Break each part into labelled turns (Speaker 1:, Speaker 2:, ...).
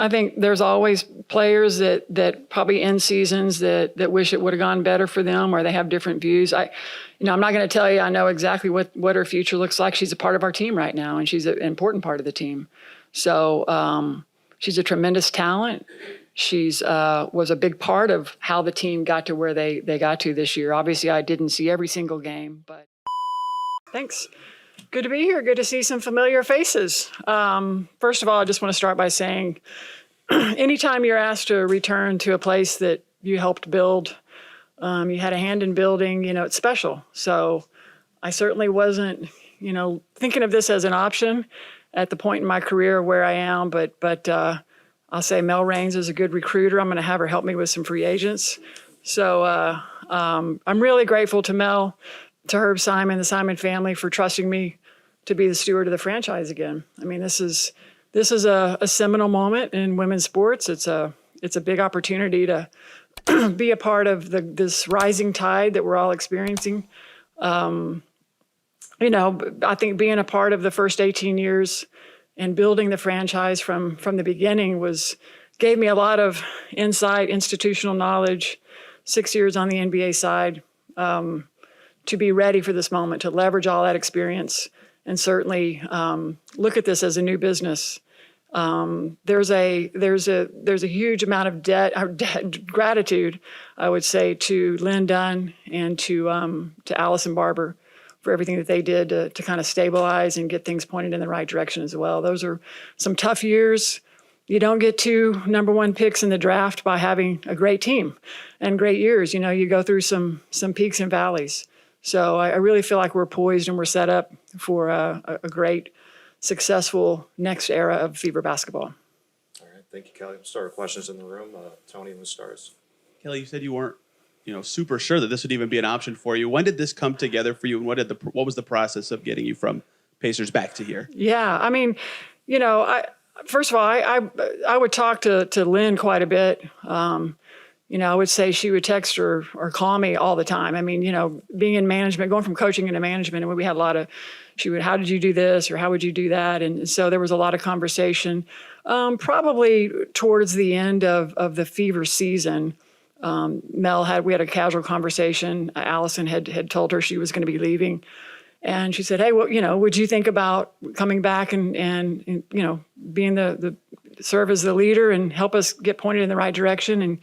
Speaker 1: I think there's always players that probably end seasons that wish it would have gone better for them, or they have different views. I'm not going to tell you I know exactly what her future looks like. She's a part of our team right now, and she's an important part of the team. So she's a tremendous talent. She's was a big part of how the team got to where they got to this year. Obviously, I didn't see every single game, but thanks. Good to be here. Good to see some familiar faces. First of all, I just want to start by saying, anytime you're asked to return to a place that you helped build, you had a hand in building, it's special. So I certainly wasn't, thinking of this as an option at the point in my career where I am, but I'll say Mel Raines is a good recruiter. I'm going to have her help me with some free agents. So I'm really grateful to Mel, to Herb Simon, the Simon family, for trusting me to be the steward of the franchise again. I mean, this is a seminal moment in women's sports. It's a big opportunity to be a part of this rising tide that we're all experiencing. I think being a part of the first 18 years and building the franchise from the beginning gave me a lot of insight, institutional knowledge, 6 years on the NBA side, to be ready for this moment, to leverage all that experience, and certainly look at this as a new business. There's a huge amount of gratitude, I would say, to Lynn Dunn and to Allison Barber for everything that they did to kind of stabilize and get things pointed in the right direction as well. Those are some tough years. You don't get 2 number 1 picks in the draft by having a great team and great years. You go through some peaks and valleys. So I really feel like we're poised and we're set up for a great, successful next era of Fever basketball.
Speaker 2: All right, thank you, Kelly. We'll start with questions in the room. Tony and the Stars.
Speaker 3: Kelly, you said you weren't, super sure that this would even be an option for you. When did this come together for you, and what was the process of getting you from Pacers back to here?
Speaker 1: Yeah, I mean, first of all, I would talk to Lynn quite a bit. I would say she would text or call me all the time. I mean, being in management, going from coaching into management, and we had a lot of, how did you do this or how would you do that? And so there was a lot of conversation. Probably towards the end of the Fever season, we had a casual conversation. Allison had told her she was going to be leaving. And she said, hey, well, would you think about coming back and being serve as the leader and help us get pointed in the right direction and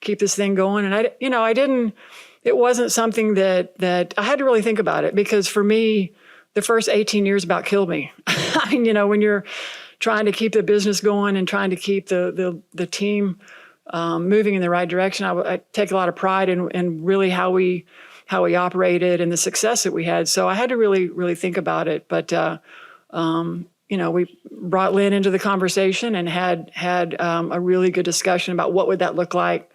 Speaker 1: keep this thing going? And it wasn't something that I had to really think about it, because for me, the first 18 years about killed me. I mean, when you're trying to keep the business going and trying to keep the team moving in the right direction, I take a lot of pride in really how we operated and the success that we had. So I had to really, really think about it. But, we brought Lynn into the conversation and had a really good discussion about what would that look like.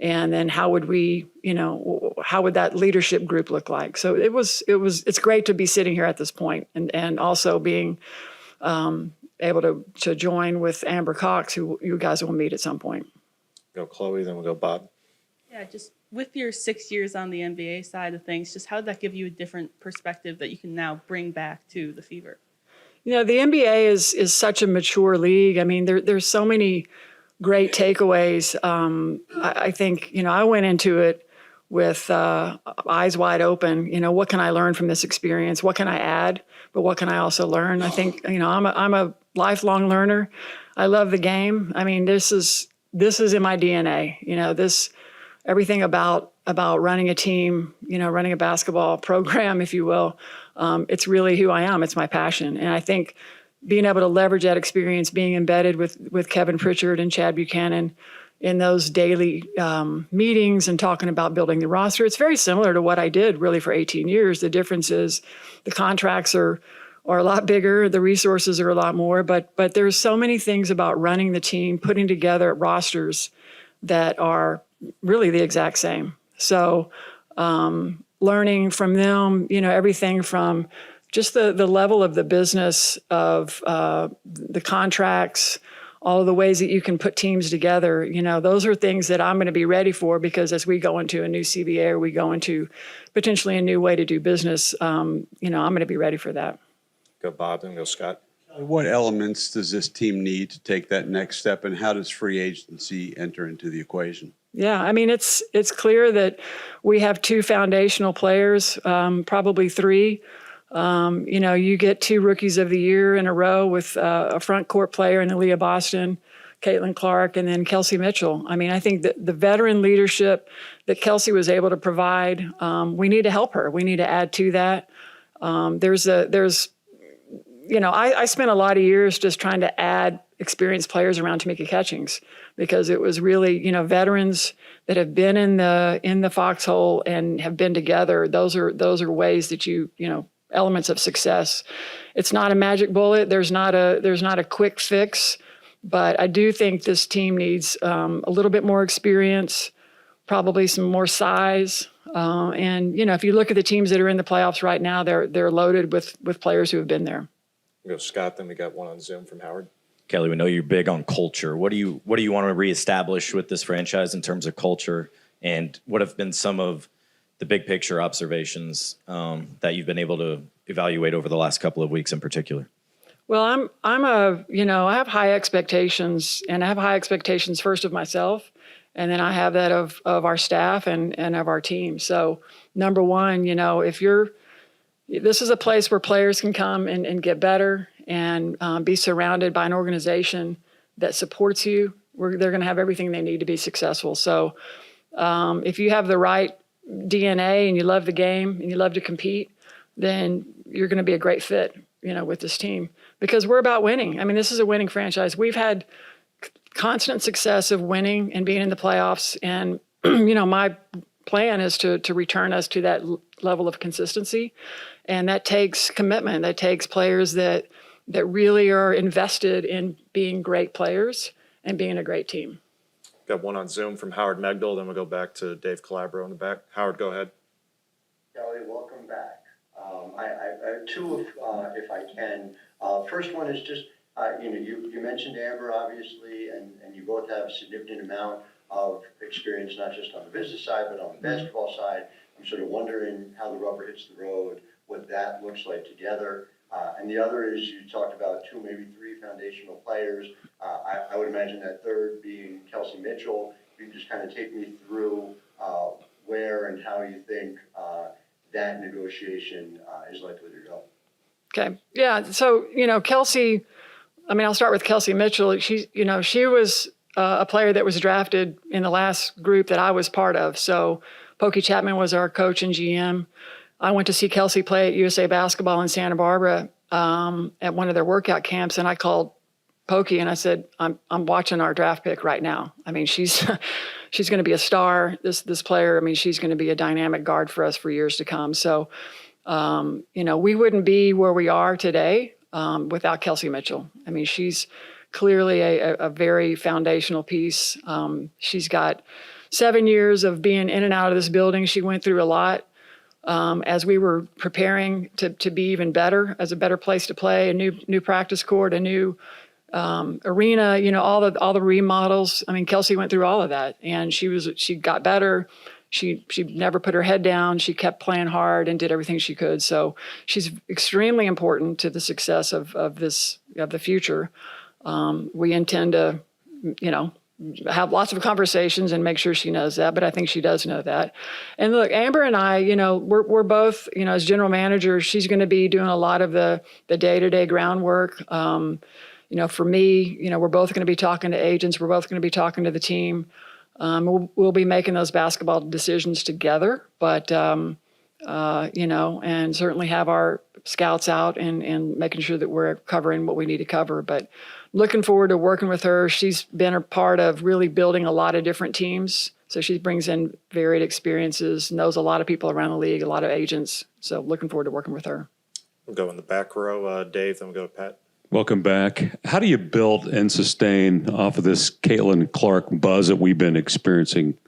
Speaker 1: And then how would that leadership group look like? So it's great to be sitting here at this point and also being able to join with Amber Cox, who you guys will meet at some point.
Speaker 2: Go Chloe, then we'll go Bob.
Speaker 4: Yeah, just with your 6 years on the NBA side of things, just how did that give you a different perspective that you can now bring back to the Fever?
Speaker 1: The NBA is such a mature league. I mean, there's so many great takeaways. I think, I went into it with eyes wide open. What can I learn from this experience? What can I add? But what can I also learn? I think, I'm a lifelong learner. I love the game. I mean, this is in my DNA. Everything about running a team, running a basketball program, if you will. It's really who I am. It's my passion. And I think being able to leverage that experience, being embedded with Kevin Pritchard and Chad Buchanan in those daily meetings and talking about building the roster, it's very similar to what I did really for 18 years. The difference is the contracts are a lot bigger, the resources are a lot more, but there's so many things about running the team, putting together rosters that are really the exact same. So learning from them, everything from just the level of the business of the contracts, all of the ways that you can put teams together, those are things that I'm going to be ready for, because as we go into a new CBA or we go into potentially a new way to do business, I'm going to be ready for that.
Speaker 2: Go Bob, then go Scott.
Speaker 5: What elements does this team need to take that next step, and how does free agency enter into the equation?
Speaker 1: Yeah, I mean, it's clear that we have two foundational players, probably three. You get two rookies of the year in a row with a front court player in Aaliyah Boston, Caitlin Clark, and then Kelsey Mitchell. I mean, I think that the veteran leadership that Kelsey was able to provide, we need to help her. We need to add to that. I spent a lot of years just trying to add experienced players around Tamika Catchings because it was really, veterans that have been in the foxhole and have been together. Those are ways that elements of success. It's not a magic bullet. There's not a quick fix, but I do think this team needs a little bit more experience, probably some more size. And if you look at the teams that are in the playoffs right now, they're loaded with players who have been there.
Speaker 2: We'll go Scott, then we got one on Zoom from Howard.
Speaker 6: Kelly, we know you're big on culture. What do you want to reestablish with this franchise in terms of culture, and what have been some of the big picture observations that you've been able to evaluate over the last couple of weeks in particular?
Speaker 1: Well, I have high expectations, and I have high expectations first of myself, and then I have that of our staff and of our team. So number one, this is a place where players can come and get better and be surrounded by an organization that supports you. They're going to have everything they need to be successful. So if you have the right DNA and you love the game and you love to compete, then you're going to be a great fit, with this team because we're about winning. I mean, this is a winning franchise. We've had constant success of winning and being in the playoffs. And, my plan is to return us to that level of consistency. And that takes commitment. That takes players that really are invested in being great players and being a great team.
Speaker 2: Got one on Zoom from Howard Megdal, then we'll go back to Dave Calabro in the back. Howard, go ahead.
Speaker 7: Kelly, welcome back. I have two, if I can. First one is just, you mentioned Amber, obviously, and you both have a significant amount of experience, not just on the business side, but on the basketball side. I'm sort of wondering how the rubber hits the road, what that looks like together. And the other is you talked about two, maybe three foundational players. I would imagine that third being Kelsey Mitchell. If you can just kind of take me through where and how you think that negotiation is likely to go.
Speaker 1: Okay. Yeah. So, Kelsey, I'll start with Kelsey Mitchell. She was a player that was drafted in the last group that I was part of. So Pokey Chapman was our coach and GM. I went to see Kelsey play at USA Basketball in Santa Barbara at one of their workout camps, and I called Pokey and I said, "I'm watching our draft pick right now. I mean, she's going to be a star. This player. I mean, she's going to be a dynamic guard for us for years to come." So, we wouldn't be where we are today without Kelsey Mitchell. I mean, she's clearly a very foundational piece. She's got 7 years of being in and out of this building. She went through a lot. As we were preparing to be even better, as a better place to play, a new practice court, a new arena, all the remodels. I mean, Kelsey went through all of that, and she got better. She never put her head down. She kept playing hard and did everything she could. So she's extremely important to the success of the future. We intend to, have lots of conversations and make sure she knows that, but I think she does know that. And look, Amber and I, we're both, as general managers, she's going to be doing a lot of the day-to-day groundwork. For me, we're both going to be talking to agents. We're both going to be talking to the team. We'll be making those basketball decisions together, but, and certainly have our scouts out and making sure that we're covering what we need to cover. But looking forward to working with her. She's been a part of really building a lot of different teams. So she brings in varied experiences, knows a lot of people around the league, a lot of agents. So looking forward to working with her.
Speaker 2: We'll go in the back row, Dave, then we'll go to Pat.
Speaker 8: Welcome back. How do you build and sustain off of this Caitlin Clark buzz that we've been experiencing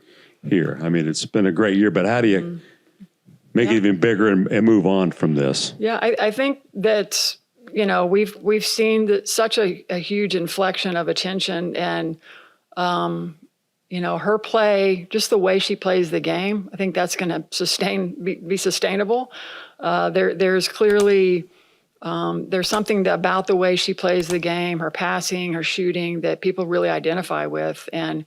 Speaker 8: here? I mean, it's been a great year, but how do you make it even bigger and move on from this?
Speaker 1: Yeah, I think that, we've seen such a huge inflection of attention and, her play, just the way she plays the game, I think that's going to be sustainable. There's clearly there's something about the way she plays the game, her passing, her shooting, that people really identify with. And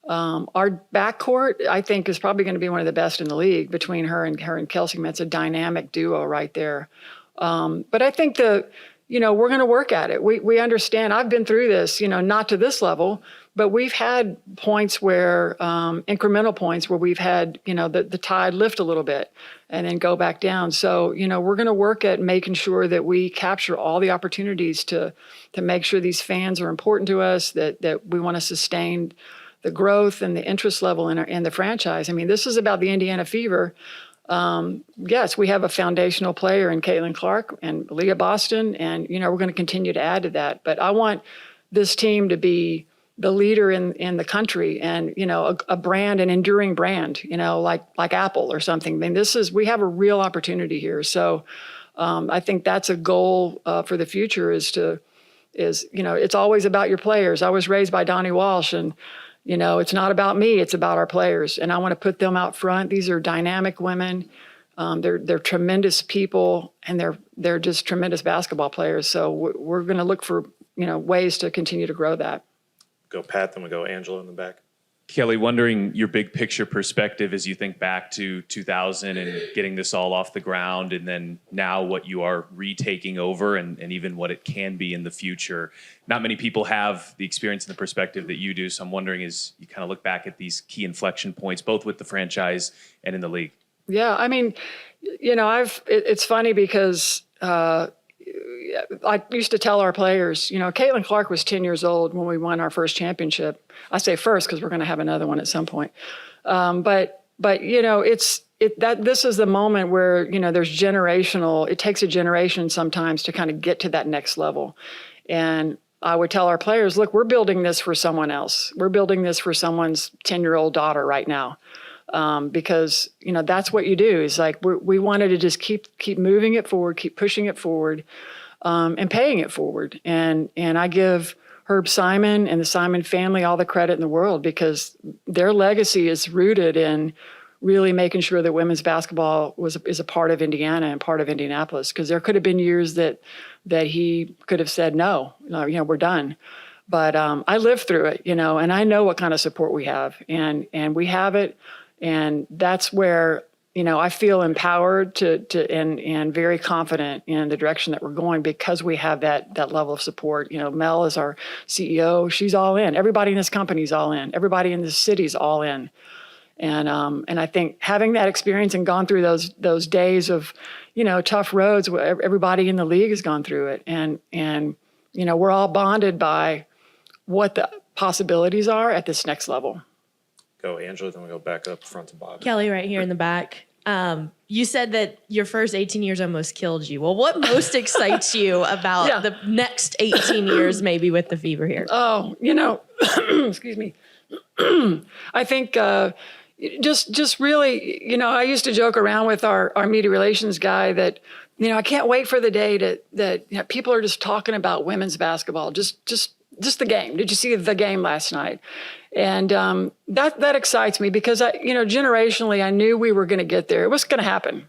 Speaker 1: our backcourt, I think, is probably going to be one of the best in the league between her and Kelsey. It's a dynamic duo right there. But I think we're going to work at it. We understand. I've been through this, not to this level, but we've had points where, incremental points where we've had, the tide lift a little bit and then go back down. So, we're going to work at making sure that we capture all the opportunities to make sure these fans are important to us, that we want to sustain the growth and the interest level in the franchise. I mean, this is about the Indiana Fever. Yes, we have a foundational player in Caitlin Clark and Leah Boston, and we're going to continue to add to that. But I want this team to be the leader in the country, and a brand, an enduring brand, like Apple or something. I mean, we have a real opportunity here. So I think that's a goal for the future. It's always about your players. I was raised by Donnie Walsh, and it's not about me, it's about our players. And I want to put them out front. These are dynamic women. They're tremendous people, and they're just tremendous basketball players. So we're going to look for, ways to continue to grow that.
Speaker 2: Go Pat, then we go Angela in the back.
Speaker 9: Kelly, wondering your big picture perspective as you think back to 2000 and getting this all off the ground, and then now what you are retaking over, and even what it can be in the future. Not many people have the experience and the perspective that you do, so I'm wondering, as you kind of look back at these key inflection points, both with the franchise and in the league.
Speaker 1: Yeah, I mean, it's funny because I used to tell our players, Caitlin Clark was 10 years old when we won our first championship. I say first because we're going to have another one at some point. But this is the moment where, there's generational, it takes a generation sometimes to kind of get to that next level. And I would tell our players, look, we're building this for someone else. We're building this for someone's 10-year-old daughter right now. Because, that's what you do, is like, we wanted to just keep moving it forward, keep pushing it forward, and paying it forward. And I give Herb Simon and the Simon family all the credit in the world, because their legacy is rooted in really making sure that women's basketball is a part of Indiana and part of Indianapolis. Because there could have been years that he could have said, no, we're done. But I lived through it, and I know what kind of support we have, and we have it. And that's where, I feel empowered and very confident in the direction that we're going, because we have that level of support. Mel is our CEO. She's all in. Everybody in this company is all in. Everybody in this city is all in. And I think having that experience and gone through those days of, tough roads, everybody in the league has gone through it. And we're all bonded by what the possibilities are at this next level.
Speaker 2: Go Angela, then we go back up front to Bob.
Speaker 10: Kelly, right here in the back. You said that your first 18 years almost killed you. Well, what most excites you about the next 18 years, maybe, with the Fever here?
Speaker 1: Oh, excuse me. I think just really, I used to joke around with our media relations guy that, I can't wait for the day that people are just talking about women's basketball, just the game. Did you see the game last night? And that excites me, because generationally, I knew we were going to get there. It was going to happen.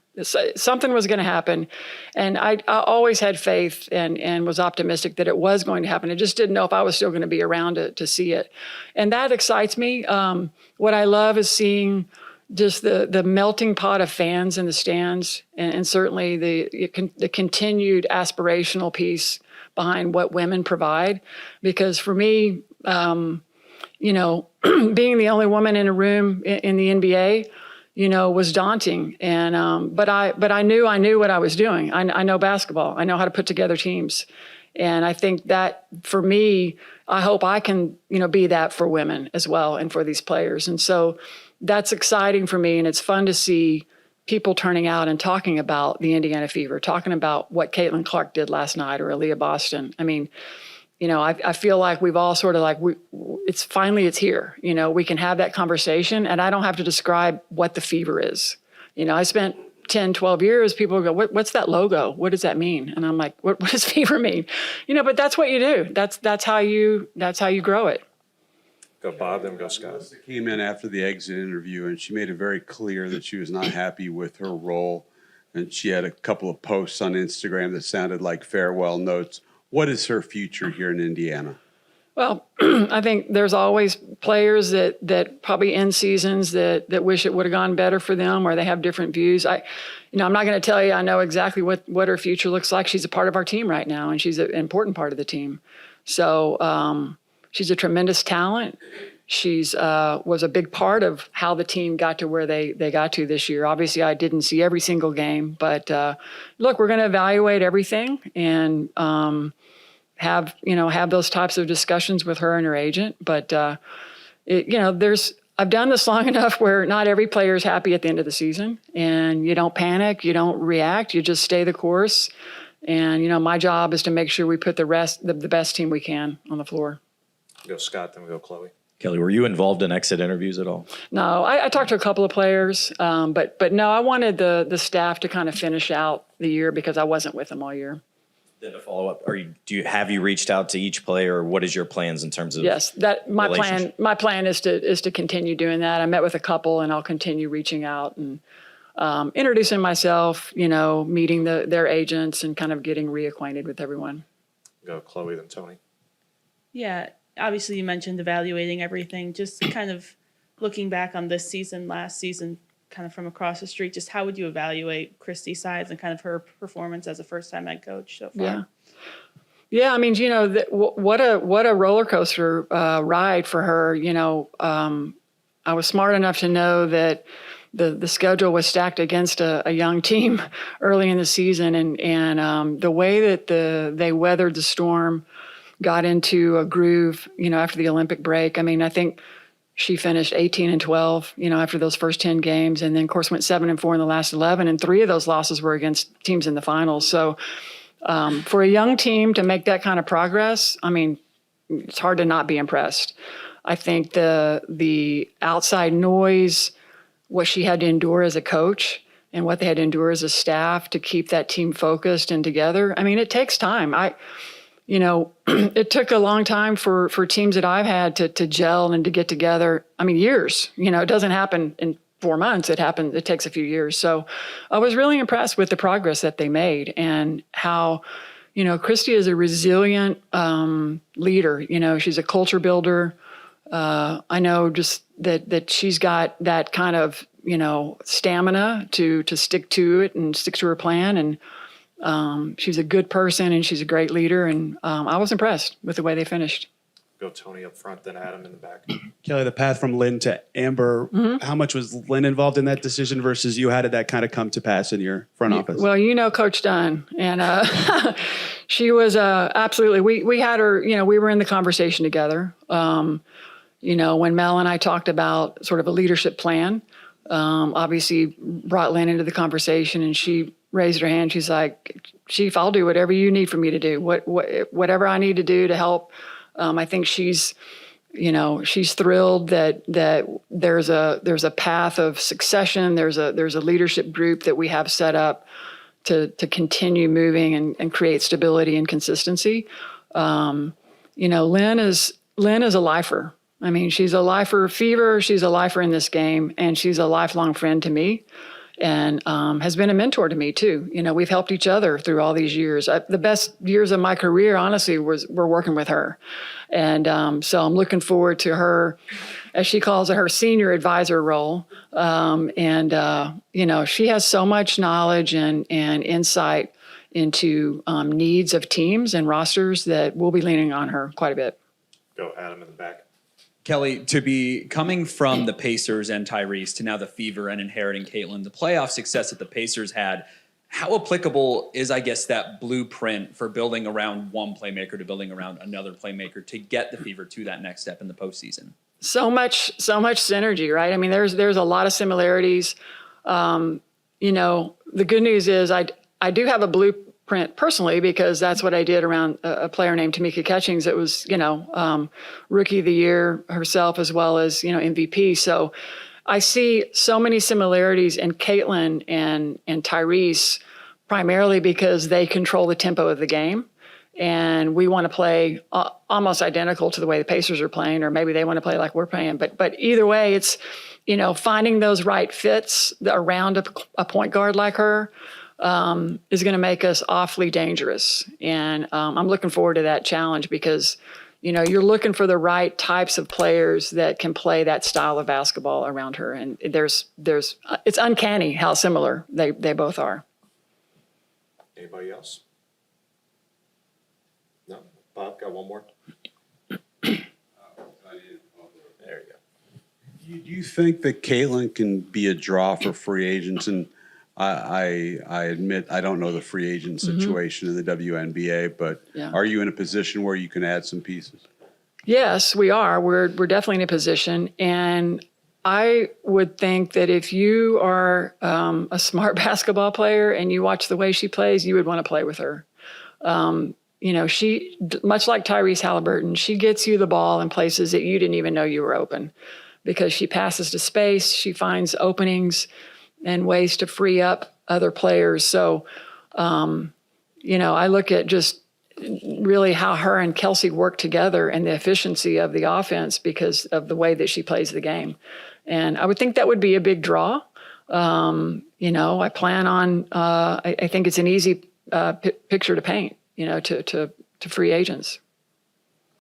Speaker 1: Something was going to happen, and I always had faith and was optimistic that it was going to happen. I just didn't know if I was still going to be around to see it, and that excites me. What I love is seeing just the melting pot of fans in the stands, and certainly the continued aspirational piece behind what women provide. Because for me, being the only woman in a room in the NBA, was daunting. And but I knew what I was doing. I know basketball. I know how to put together teams. And I think that for me, I hope I can, be that for women as well, and for these players. And so that's exciting for me. And it's fun to see people turning out and talking about the Indiana Fever, talking about what Caitlin Clark did last night, or Aaliyah Boston. I mean, I feel like we've all sort of it's here. We can have that conversation, and I don't have to describe what the Fever is. I spent 10, 12 years, people go, what's that logo? What does that mean? And I'm like, what does Fever mean? But that's what you do. That's how you grow it.
Speaker 2: Go Bob, then go Scott.
Speaker 5: Came in after the exit interview, and she made it very clear that she was not happy with her role and she had a couple of posts on Instagram that sounded like farewell notes. What is her future here in Indiana?
Speaker 1: Well, I think there's always players that probably end seasons that wish it would have gone better for them, or they have different views. I'm not going to tell you I know exactly what her future looks like. She's a part of our team right now, and she's an important part of the team. So she's a tremendous talent. She's was a big part of how the team got to where they got to this year. Obviously, I didn't see every single game, but look, we're going to evaluate everything and have those types of discussions with her and her agent. But I've done this long enough where not every player is happy at the end of the season, and you don't panic, you don't react, you just stay the course. And my job is to make sure we put the best team we can on the floor.
Speaker 2: We go Scott, then we go Chloe.
Speaker 6: Kelly, were you involved in exit interviews at all?
Speaker 1: No, I talked to a couple of players, but no, I wanted the staff to kind of finish out the year because I wasn't with them all year.
Speaker 6: Then to follow up, have you reached out to each player, or what is your plans in terms of?
Speaker 1: Yes, my
Speaker 6: relationship?
Speaker 1: plan is to continue doing that. I met with a couple, and I'll continue reaching out and introducing myself. Meeting their agents and kind of getting reacquainted with everyone.
Speaker 2: Go Chloe, then Tony.
Speaker 4: Yeah, obviously you mentioned evaluating everything. Just kind of looking back on this season, last season, kind of from across the street, just how would you evaluate Christie's size and kind of her performance as a first-time head coach so far?
Speaker 1: Yeah. I mean, what a roller coaster ride for her. I was smart enough to know that the schedule was stacked against a young team early in the season, and the way that they weathered the storm, got into a groove, after the Olympic break. I mean, I think she finished 18-12, after those first 10 games, and then of course went 7-4 in the last 11, and 3 of those losses were against teams in the finals. So for a young team to make that kind of progress, I mean, it's hard to not be impressed. I think the outside noise, what she had to endure as a coach, and what they had to endure as a staff to keep that team focused and together. I mean, it takes time. It took a long time for teams that I've had to gel and to get together. I mean, years. It doesn't happen in 4 months. It takes a few years. So I was really impressed with the progress that they made and how, Christie is a resilient leader. She's a culture builder. I know just that she's got that kind of, stamina to stick to it and stick to her plan. And she's a good person and she's a great leader. And I was impressed with the way they finished.
Speaker 2: Go Tony up front, then Adam in the back.
Speaker 3: Kelly, the path from Lynn to Amber, how much was Lynn involved in that decision versus you? How did that kind of come to pass in your front office?
Speaker 1: Well, Coach Dunn, and she was absolutely, we had her, we were in the conversation together. When Mel and I talked about sort of a leadership plan, obviously brought Lynn into the conversation, and she raised her hand. She's like, Chief, I'll do whatever you need for me to do, whatever I need to do to help. I think she's thrilled that there's a path of succession. There's a leadership group that we have set up to continue moving and create stability and consistency. Lynn is a lifer. I mean, she's a lifer fever. She's a lifer in this game, and she's a lifelong friend to me, and has been a mentor to me too. We've helped each other through all these years. The best years of my career, honestly, were working with her. And so I'm looking forward to her, as she calls it, her senior advisor role. She has so much knowledge and insight into needs of teams and rosters that we'll be leaning on her quite a bit.
Speaker 2: Go Adam in the back.
Speaker 11: Kelly, to be coming from the Pacers and Tyrese to now the Fever and inheriting Caitlin, the playoff success that the Pacers had, how applicable is, I guess, that blueprint for building around one playmaker to building around another playmaker to get the Fever to that next step in the postseason?
Speaker 1: So much synergy, right? I mean, there's a lot of similarities. The good news is I do have a blueprint personally, because that's what I did around a player named Tamika Catchings that was, rookie of the year herself, as well as, MVP. So I see so many similarities in Caitlin and Tyrese, primarily because they control the tempo of the game. And we want to play almost identical to the way the Pacers are playing, or maybe they want to play like we're playing. But either way, it's, finding those right fits around a point guard like her. is going to make us awfully dangerous. And I'm looking forward to that challenge because, you know, you're looking for the right types of players that can play that style of basketball around her. And it's uncanny how similar they both are.
Speaker 2: Anybody else? No? Bob, got one more? There you go.
Speaker 5: Do you think that Caitlin can be a draw for free agents? And I admit I don't know the free agent situation in the WNBA, but
Speaker 1: Yeah.
Speaker 5: are you in a position where you can add some pieces?
Speaker 1: Yes, we are. We're definitely in a position. And I would think that if you are a smart basketball player and you watch the way she plays, you would want to play with her. You know, she, much like Tyrese Halliburton, she gets you the ball in places that you didn't even know you were open because she passes to space, she finds openings and ways to free up other players. So, you know, I look at just really how her and Kelsey work together and the efficiency of the offense because of the way that she plays the game. And I would think that would be a big draw. You know, I plan on, I think it's an easy picture to paint, you know, to free agents.